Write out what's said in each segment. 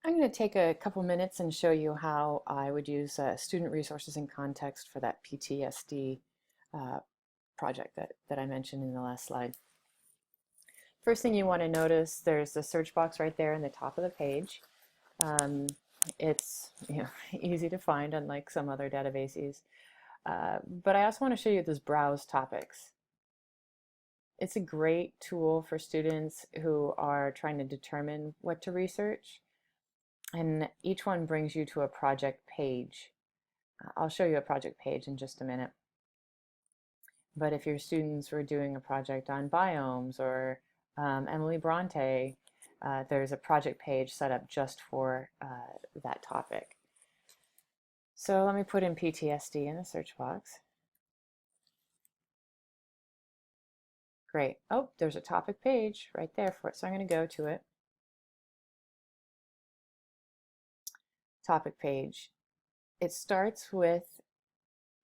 I'm going to take a couple minutes and show you how I would use student resources in context for that PTSD uh, project that I mentioned in the last slide. First thing you want to notice, there's a search box right there in the top of the page. Um, it's easy to find, unlike some other databases. But I also want to show you this browse topics. It's a great tool for students who are trying to determine what to research. And each one brings you to a project page. I'll show you a project page in just a minute. But if your students were doing a project on biomes or Emily Bronte, there's a project page set up just for that topic. So let me put in PTSD in the search box. Great. Oh, there's a topic page right there for it. So I'm going to go to it. Topic page. It starts with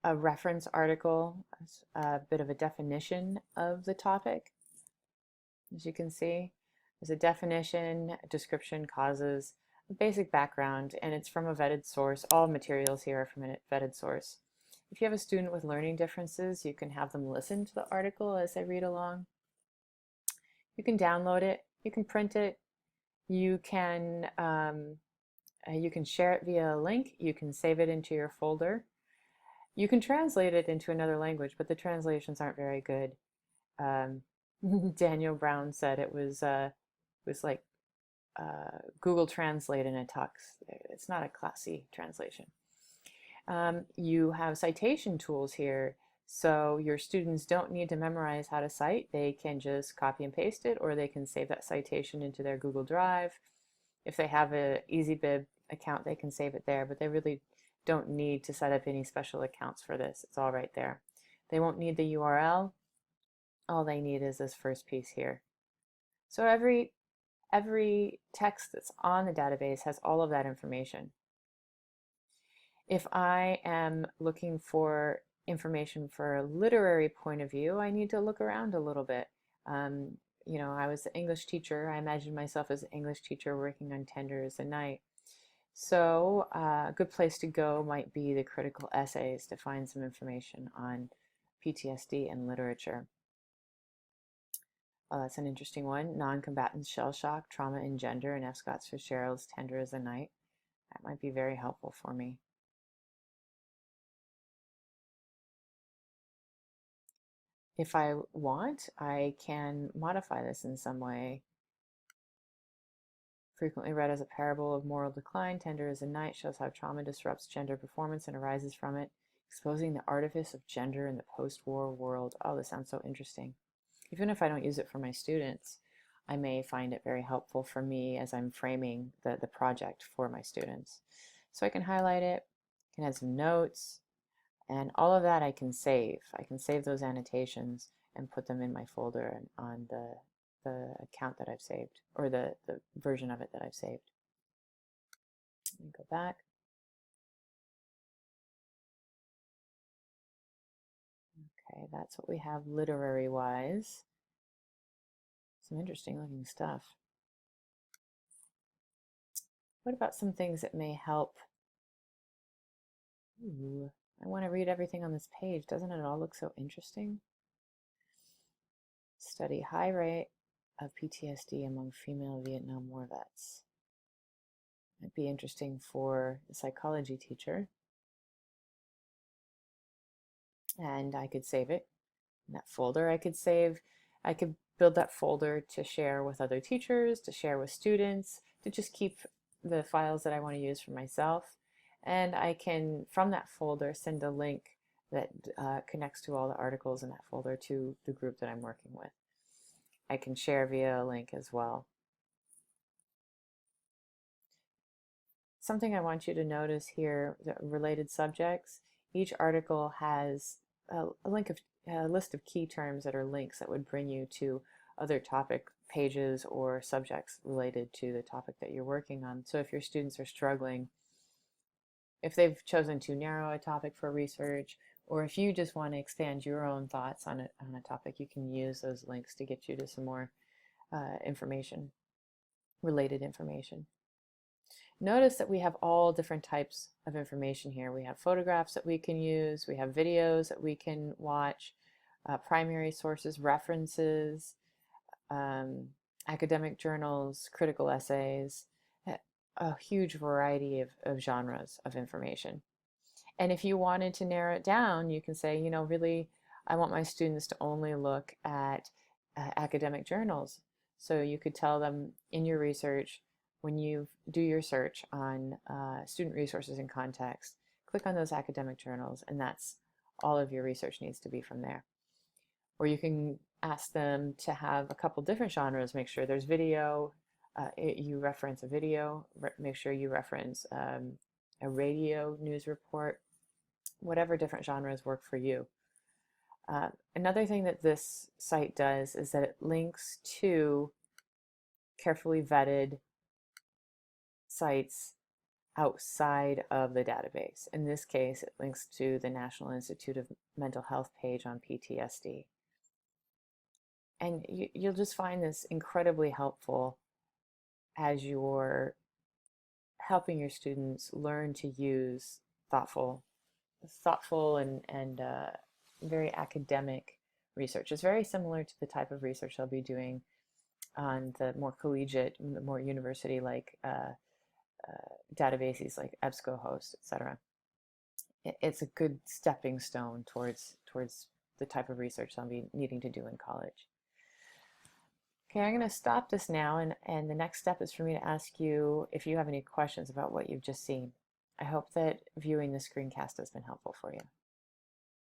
a reference article, a bit of a definition of the topic. As you can see, there's a definition, a description, causes, a basic background, and it's from a vetted source. All materials here are from a vetted source. If you have a student with learning differences, you can have them listen to the article as they read along. You can download it, you can print it, you can share it via a link, you can save it into your folder. You can translate it into another language, but the translations aren't very good. Daniel Brown said it was like Google Translate in a tux. It's not a classy translation. You have citation tools here, so your students don't need to memorize how to cite. They can just copy and paste it, or they can save that citation into their Google Drive. If they have an EasyBib account, they can save it there, but they really don't need to set up any special accounts for this. It's all right there. They won't need the URL. All they need is this first piece here. So every text that's on the database has all of that information. If I am looking for information for a literary point of view, I need to look around a little bit. I was an English teacher. I imagined myself as an English teacher working on Tender as a Night. So a good place to go might be the critical essays to find some information on PTSD and literature. Oh, that's an interesting one. Non-combatant shell shock, trauma and gender, and F. Scott Fitzgerald's Tender as a Night. That might be very helpful for me. If I want, I can modify this in some way. Frequently read as a parable of moral decline, Tender as a Night shows how trauma disrupts gender performance and arises from it, exposing the artifice of gender in the post-war world. Oh, this sounds so interesting. Even if I don't use it for my students, I may find it very helpful for me as I'm framing the project for my students. So I can highlight it, can add some notes, and all of that I can save. I can save those annotations and put them in my folder on the account that I've saved, or the version of it that I've saved. Let me go back. Okay, that's what we have literary-wise. Some interesting looking stuff. What about some things that may help? Ooh, I want to read everything on this page. Doesn't it all look so interesting? Study high rate of PTSD among female Vietnam War vets. Might be interesting for a psychology teacher. And I could save it in that folder. I could build that folder to share with other teachers, to share with students, to just keep the files that I want to use for myself. And I can, from that folder, send a link that connects to all the articles in that folder to the group that I'm working with. I can share via a link as well. Something I want you to notice here, the related subjects, each article has a list of key terms that are links that would bring you to other topic pages or subjects related to the topic that you're working on. So if your students are struggling, if they've chosen too narrow a topic for research, or if you just want to expand your own thoughts on a topic, you can use those links to get you to some more information, related information. Notice that we have all different types of information here. We have photographs that we can use, we have videos that we can watch, primary sources, references, um, academic journals, critical essays, a huge variety of genres of information. And if you wanted to narrow it down, you can say, you know, really, I want my students to only look at academic journals. So you could tell them in your research, when you do your search on student resources and context, click on those academic journals, and that's all of your research needs to be from there. Or you can ask them to have a couple different genres, make sure there's video, you reference a video, make sure you reference a radio news report, whatever different genres work for you. Another thing that this site does is that it links to carefully vetted sites outside of the database. In this case, it links to the National Institute of Mental Health page on PTSD. And you'll just find this incredibly helpful as you're helping your students learn to use thoughtful and very academic research. It's very similar to the type of research they'll be doing on the more collegiate, the more university-like databases like EBSCOhost, etc. It's a good stepping stone towards the type of research they'll be needing to do in college. Okay, I'm going to stop this now, and the next step is for me to ask you if you have any questions about what you've just seen. I hope that viewing the screencast has been helpful for you.